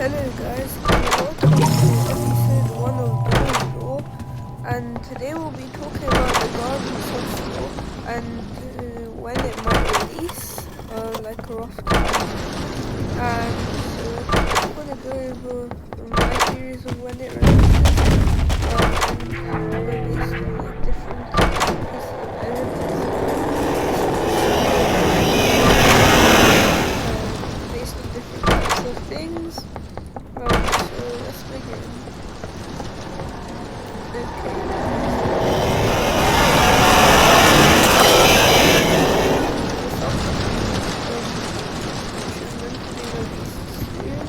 Hello guys, and welcome to episode 1 of Subfloor. And today we'll be talking about the garden Subfloor and when it might release, like a rough time. And I'm gonna go over my theories of when it releases, and go based on like different pieces of evidence based on different types of things. So let's begin. Okay, which is meant to be released soon,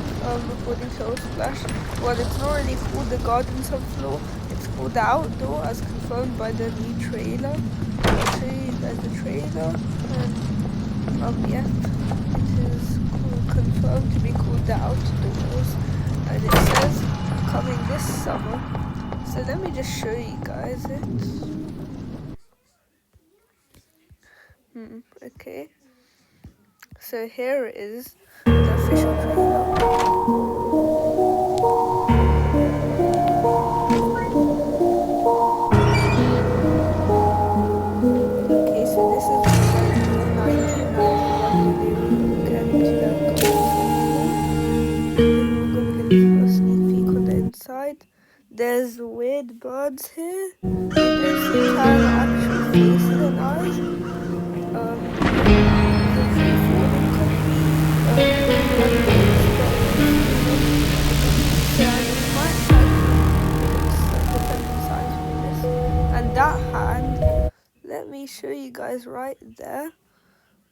according to Splash. Well, it's not really called the Garden Subfloor, it's called the Outdoor, as confirmed by the new trailer. I'll show you guys the trailer, and yeah, it is confirmed to be called the Outdoors, and it says coming this summer. So let me just show you guys it. Okay. So here is the official trailer. Okay, so this is like 1991 when they re-empty that garden subfloor. Then we're gonna get a first sneak peek on the inside. There's weird birds here. They don't seem to have actual faces and eyes. The free falling could be randoms, but so and it might have its dependent signs from this. And that hand, let me show you guys right there.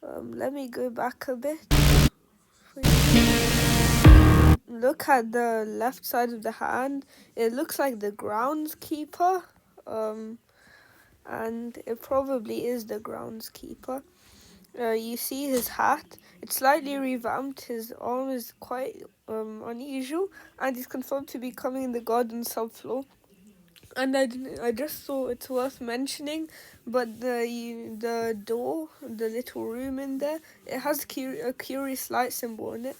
Let me go back a bit. Look at the left side of the hand. It looks like the groundskeeper. And it probably is the groundskeeper. You see his hat. It's slightly revamped. His arm is quite unusual, and he's confirmed to be coming in the garden subfloor. And I just thought it's worth mentioning, but the door, the little room in there, it has a curious light symbol in it.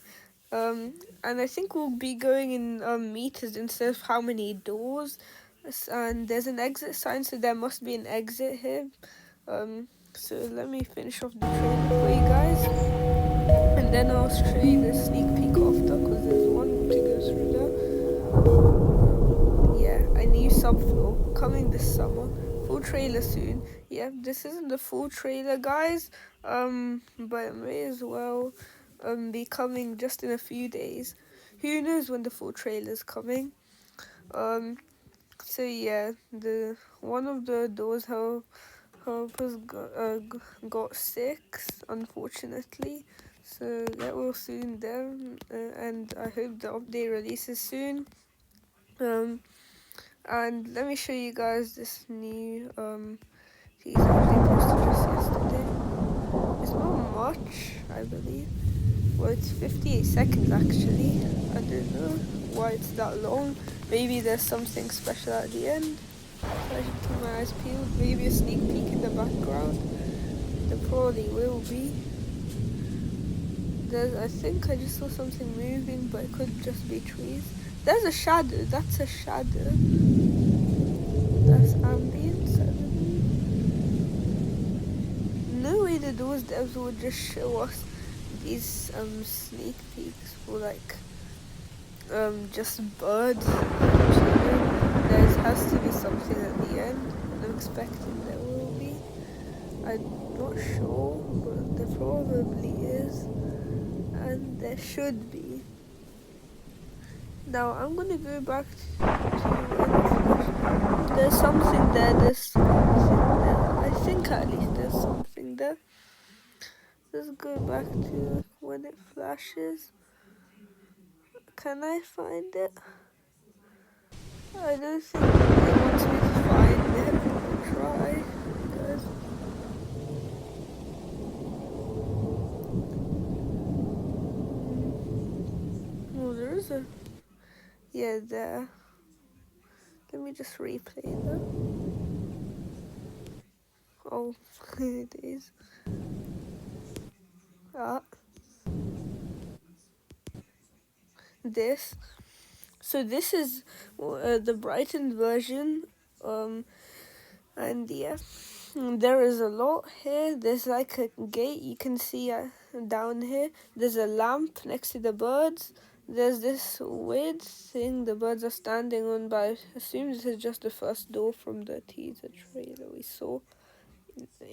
And I think we'll be going in meters instead of how many doors. And there's an exit sign, so there must be an exit here. So let me finish off the trailer for you guys, and then I'll show you the sneak peek after, because there's one more to go through there. Yeah, a new subfloor coming this summer. Full trailer soon. Yeah, this isn't the full trailer, guys. But it may as well be coming just in a few days. Who knows when the full trailer's coming? So yeah, the one of the doors helpers got sick, unfortunately. So that will soon then, and I hope the update releases soon. And let me show you guys this new teaser they posted just yesterday. It's not much, I believe. Well, it's 58 seconds actually. I don't know why it's that long. Maybe there's something special at the end. So I should keep my eyes peeled. Maybe a sneak peek in the background. There probably will be. I think I just saw something moving, but it could just be trees. There's a shadow. That's a shadow. That's ambience, I believe. No way the doors devs would just show us these sneak peeks for like just birds. There has to be something at the end, and I'm expecting there will be. I'm not sure, but there probably is, and there should be. Now I'm gonna go back to there's something there. There's something there. I think at least there's something there. Let's go back to when it flashes. Can I find it? I don't think it wants me to find it. I'll try, guys. Oh, there is a... Yeah, there. Let me just replay that. Oh, it is. Ah. this. So this is the brightened version. And yeah, there is a lot here. There's like a gate you can see down here. There's a lamp next to the birds. There's this weird thing the birds are standing on, but I assume this is just the first door from the teaser trailer we saw.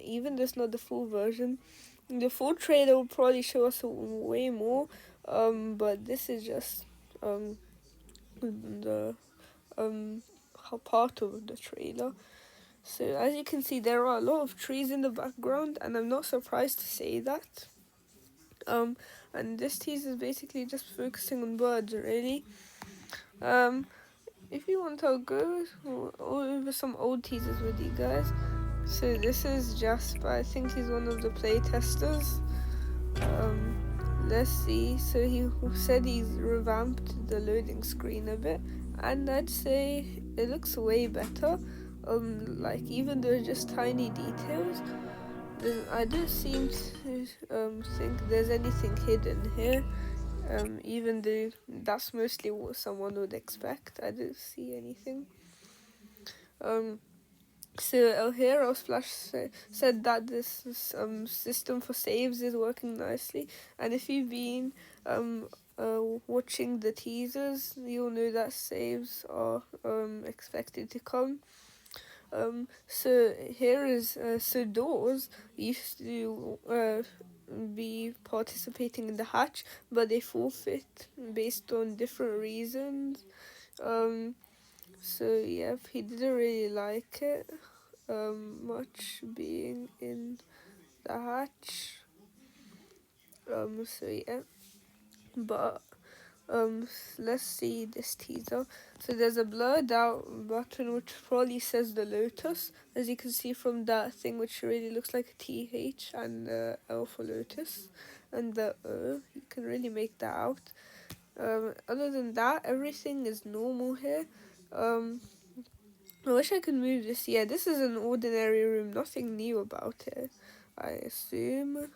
Even though it's not the full version. The full trailer will probably show us way more, but this is just the part of the trailer. So as you can see, there are a lot of trees in the background, and I'm not surprised to say that. And this teaser is basically just focusing on birds, really. If you want, I'll go over some old teasers with you guys. So this is Jasper. I think he's one of the play testers. Let's see. So he said he's revamped the loading screen a bit, and I'd say it looks way better. Like even though just tiny details, I don't seem to think there's anything hidden here. Even though that's mostly what someone would expect, I don't see anything. So Elhero Splash said that this system for saves is working nicely, and if you've been watching the teasers, you'll know that saves are expected to come. So here is so doors used to be participating in the hatch, but they forfeit based on different reasons. So yeah, he didn't really like it much being in the hatch. So yeah, but let's see this teaser. So there's a blurred out button which probably says the Lotus, as you can see from that thing, which really looks like a TH and L for Lotus, and the O. You can really make that out. Other than that, everything is normal here. I wish I could move this. Yeah, this is an ordinary room. Nothing new about it, I assume.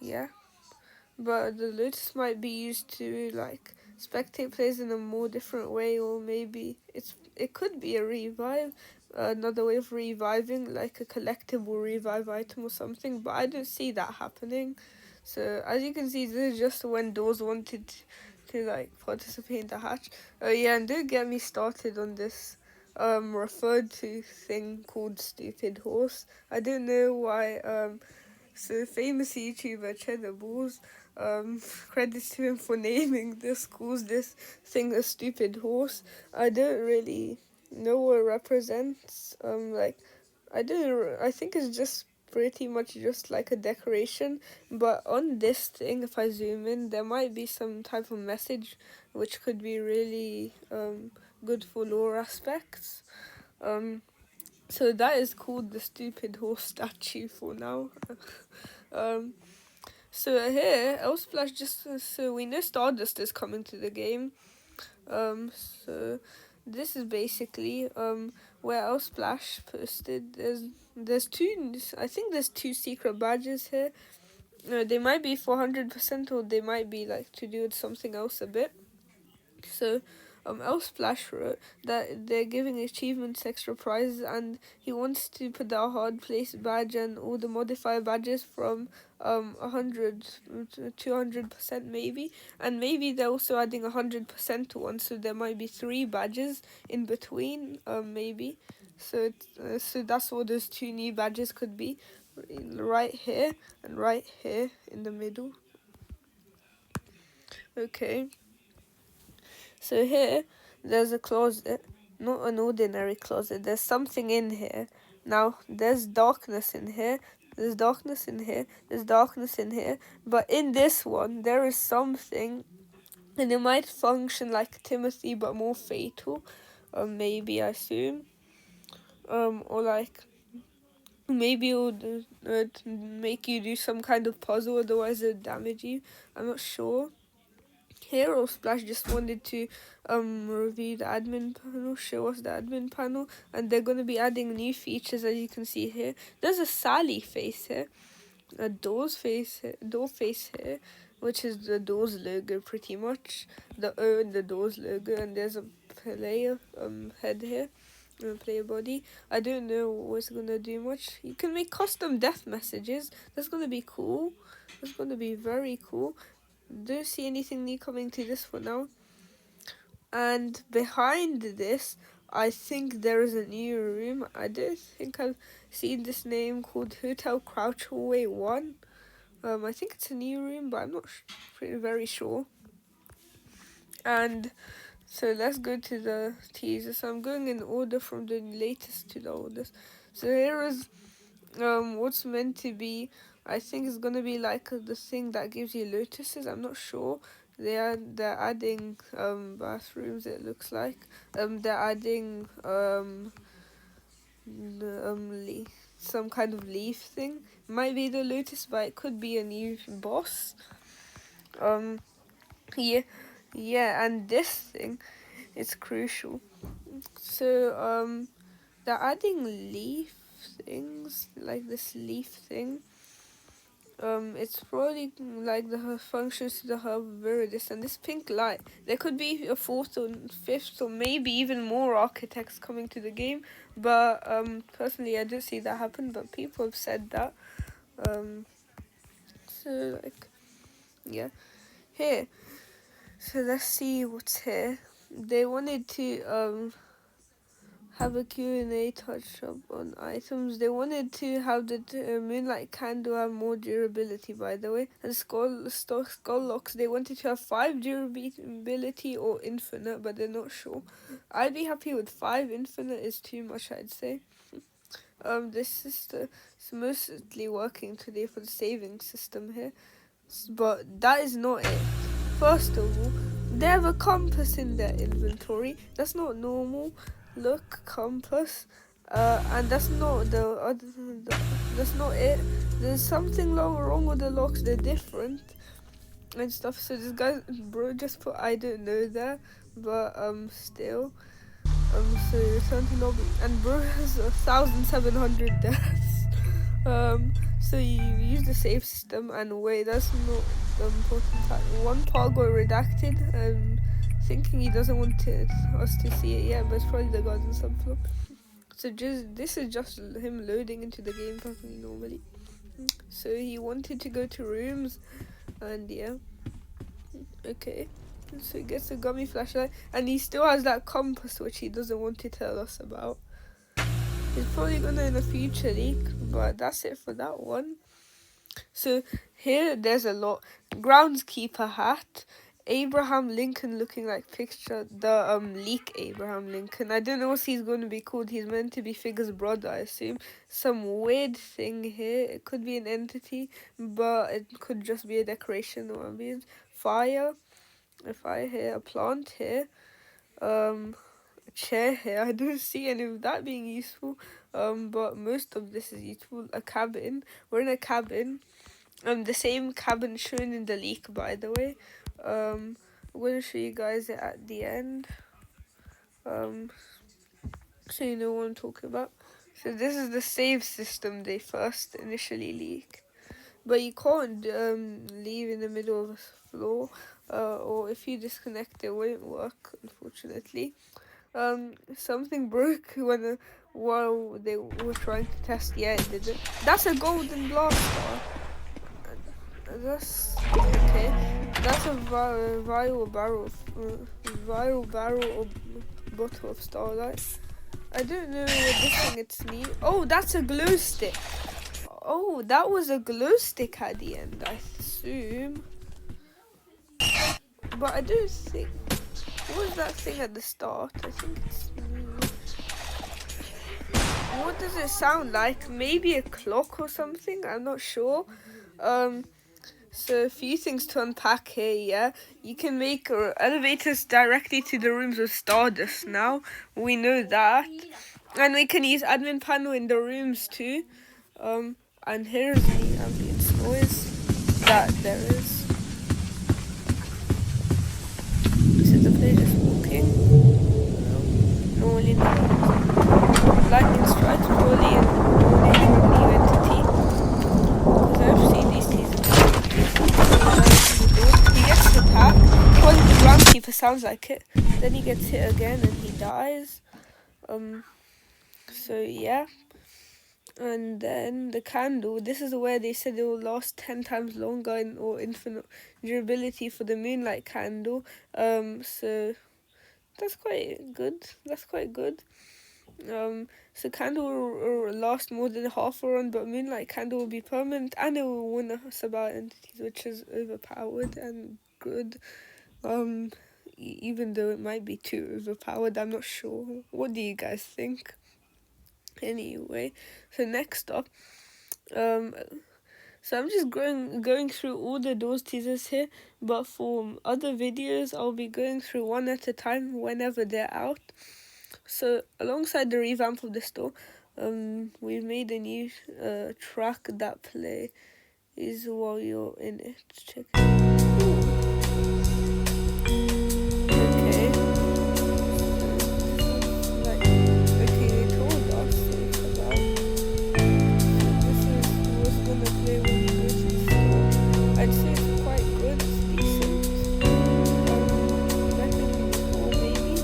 Yeah. But the Lotus might be used to like spectate plays in a more different way, or maybe it could be a revive, another way of reviving, like a collectible revive item or something. But I don't see that happening. So as you can see, this is just when Doors wanted to like participate in the hatch. Oh yeah, and don't get me started on this referred to thing called Stupid Horse. I don't know why so famous YouTuber Cheddar Balls, credits to him for naming this, calls this thing a stupid horse. I don't really know what it represents. I think it's just pretty much just like a decoration, but on this thing, if I zoom in, there might be some type of message which could be really good for lore aspects. So that is called the stupid horse statue for now. So here, Elsplash so we know Stardust is coming to the game. So this is basically where Elsplash posted. There's two. I think there's two secret badges here. They might be 400%, or they might be like to do with something else a bit. So Elsplash wrote that they're giving achievements extra prizes, and he wants to put the hard place badge and all the modifier badges from 100 to 200% maybe, and maybe they're also adding 100% to one, so there might be 3 badges in between, maybe. So so that's what those 2 new badges could be, right here and right here in the middle. Okay. So here, there's a closet, not an ordinary closet. There's something in here. Now, there's darkness in here. There's darkness in here. There's darkness in here. But in this one, there is something, and it might function like Timothy, but more fatal. Maybe, I assume. Or like, maybe it would make you do some kind of puzzle, otherwise it would damage you. I'm not sure. Hero Splash just wanted to review the admin panel, show us the admin panel, and they're going to be adding new features, as you can see here. There's a Sally face here. a door face here, which is the doors logo pretty much. The O and the doors logo, and there's a player head here. Player body. I don't know what's gonna do much. You can make custom death messages. That's gonna be cool. That's gonna be very cool. Don't see anything new coming to this for now. And behind this, I think there is a new room. I don't think I've seen this name called Hotel Crouch Hallway 1. I think it's a new room, but I'm not very sure. And so let's go to the teaser. So I'm going in order from the latest to the oldest. So here is what's meant to be. I think it's gonna be like the thing that gives you lotuses. I'm not sure. They're adding bathrooms. It looks like they're adding some kind of leaf thing. Might be the lotus, but it could be a new boss. Yeah, and this thing is crucial. So they're adding leaf things, like this leaf thing. It's probably like the functions to the hub Viridis and this pink light. There could be a fourth or fifth or maybe even more architects coming to the game, but personally I don't see that happen, but people have said that. So like, yeah, here. So let's see what's here. They wanted to have a Q&A touch up on items. They wanted to have the Moonlight Candle have more durability, by the way. And Skull Locks, they wanted to have 5 durability or infinite, but they're not sure. I'd be happy with 5. Infinite is too much, I'd say. This is it's mostly working today for the saving system here. But that is not it. First of all, they have a compass in their inventory. That's not normal. Look, compass, and that's not that's not it. There's something wrong with the locks. They're different and stuff. So this guy, bro, just put I don't know there, but still, so return to lobby, and bro has 1,700 deaths. So you use the save system, and wait, that's not the important part. One part got redacted. Thinking he doesn't want us to see it yet, but it's probably the garden subfloor. So this is just him loading into the game perfectly normally. So he wanted to go to rooms, and yeah, okay. So he gets a gummy flashlight, and he still has that compass which he doesn't want to tell us about. He's probably gonna in a future leak, but that's it for that one. So here there's a lot. Groundskeeper hat. Abraham Lincoln looking like picture, the leak Abraham Lincoln. I don't know what he's going to be called. He's meant to be Figure's brother, I assume. Some weird thing here. It could be an entity, but it could just be a decoration or ambience. Fire. A fire here. A plant here. A chair here. I don't see any of that being useful. But most of this is useful. A cabin. We're in a cabin. The same cabin shown in the leak, by the way. I'm going to show you guys it at the end, so you know what I'm talking about. So this is the save system they first initially leaked, but you can't leave in the middle of a floor, or if you disconnect it won't work, unfortunately. Something broke while they were trying to test. Yeah, it didn't. That's a golden blaster. That's okay. That's a viral barrel or bottle of starlight. I don't know what this thing it's new. Oh, that's a glow stick. Oh, that was a glow stick at the end, I assume. But I don't think. What was that thing at the start? I think it's new. What does it sound like? Maybe a clock or something? I'm not sure. So a few things to unpack here, yeah. You can make elevators directly to the rooms of Stardust now. We know that. And we can use admin panel in the rooms too. And here's the ambience noise that there is. So the player is walking. Normally not. Lightning strikes probably a new entity. Because I've the door. He gets attacked. Well, the groundskeeper sounds like it. Then he gets hit again and he dies. So yeah. And then the candle. This is where they said it will last 10 times longer or infinite durability for the moonlight candle. So that's quite good. So candle will last more than half a run, but moonlight candle will be permanent and it will win us about entities, which is overpowered and good. Even though it might be too overpowered, I'm not sure. What do you guys think? Anyway, so next up, so I'm just going through all the doors teasers here, but for other videos, I'll be going through one at a time whenever they're out. So alongside the revamp of the store, we've made a new track that plays while you're in it. Check it out. Okay. Okay, they told us it's about. This was gonna play when you go to the store. I'd say it's quite good, it's decent. Better than before maybe.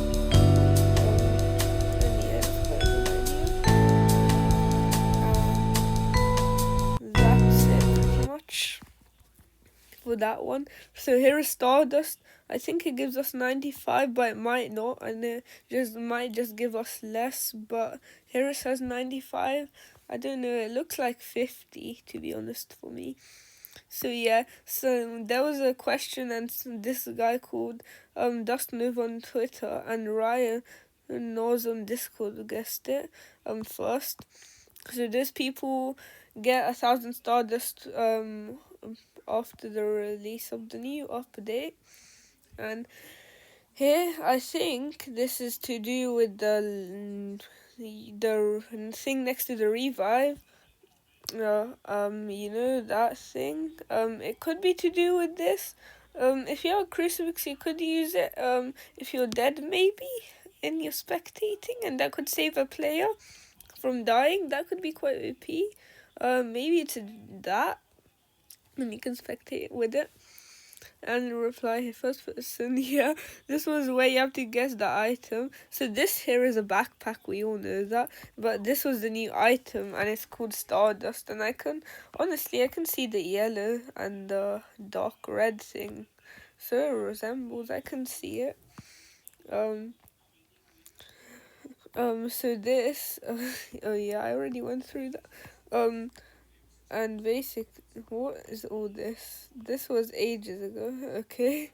And yeah, it's quite a good idea. That's it pretty much for that one. So here is Stardust. I think it gives us 95, but it might not, and it might just give us less. But here it says 95. I don't know. It looks like 50, to be honest, for me. So yeah. So there was a question, and this guy called Dustnov on Twitter and Ryan Knows on Discord guessed it first. So these people get 1,000 Stardust after the release of the new update. And here I think this is to do with the thing next to the revive. You know that thing. It could be to do with this. If you have a crucifix, you could use it. If you're dead, maybe, and you're spectating, and that could save a player from dying. That could be quite OP. Maybe it's that, and you can spectate with it. And reply first person. Yeah, this was where you have to guess the item. So this here is a backpack, we all know that, but this was the new item and it's called Stardust, and I can see the yellow and the dark red thing, so it resembles, I can see it. So this oh yeah, I already went through that. And what is all this? This was ages ago. Okay,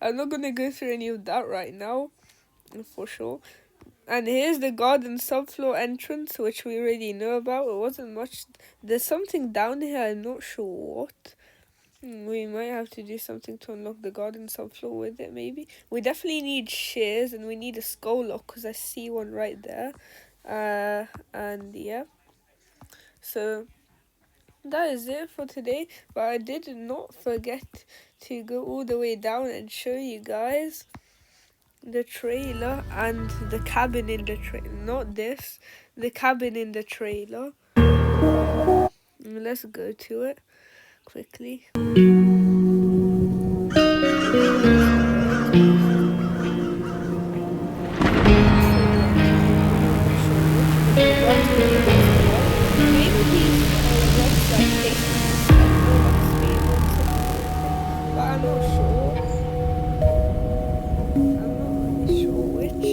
I'm not gonna go through any of that right now, for sure. And here's the garden subfloor entrance, which we already know about. It wasn't much. There's something down here, I'm not sure what. We might have to do something to unlock the garden subfloor with it, maybe. We definitely need shears, and we need a skull lock, because I see one right there. And yeah. So that is it for today, but I did not forget to go all the way down and show you guys the trailer and the cabin in the trailer. Not this, the cabin in the trailer. Let's go to it quickly. Maybe these ones like tasting like Roblox speed or something, but I'm not sure. I'm not really sure which.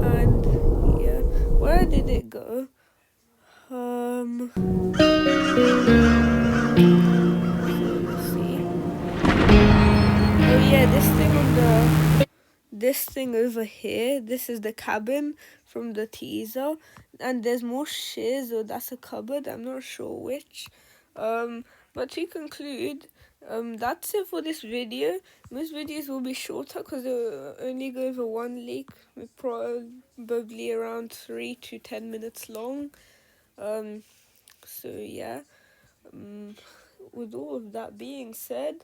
And yeah, where did it go? So let's see. Oh yeah, this thing over here, this is the cabin from the teaser, and there's more shears, or that's a cupboard, I'm not sure which. But to conclude, that's it for this video. Most videos will be shorter because they'll only go over one leak, probably around 3 to 10 minutes long. So yeah, with all of that being said,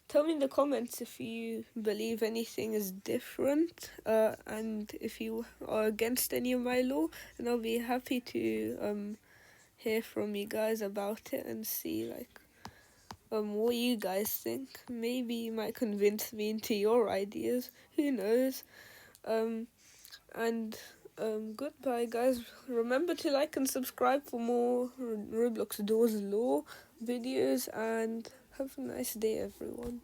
tell me in the comments if you believe anything is different, and if you are against any of my law, and I'll be happy to hear from you guys about it and see like what you guys think. Maybe you might convince me into your ideas. Who knows? And goodbye, guys. Remember to like and subscribe for more Roblox Doors Law videos, and have a nice day, everyone.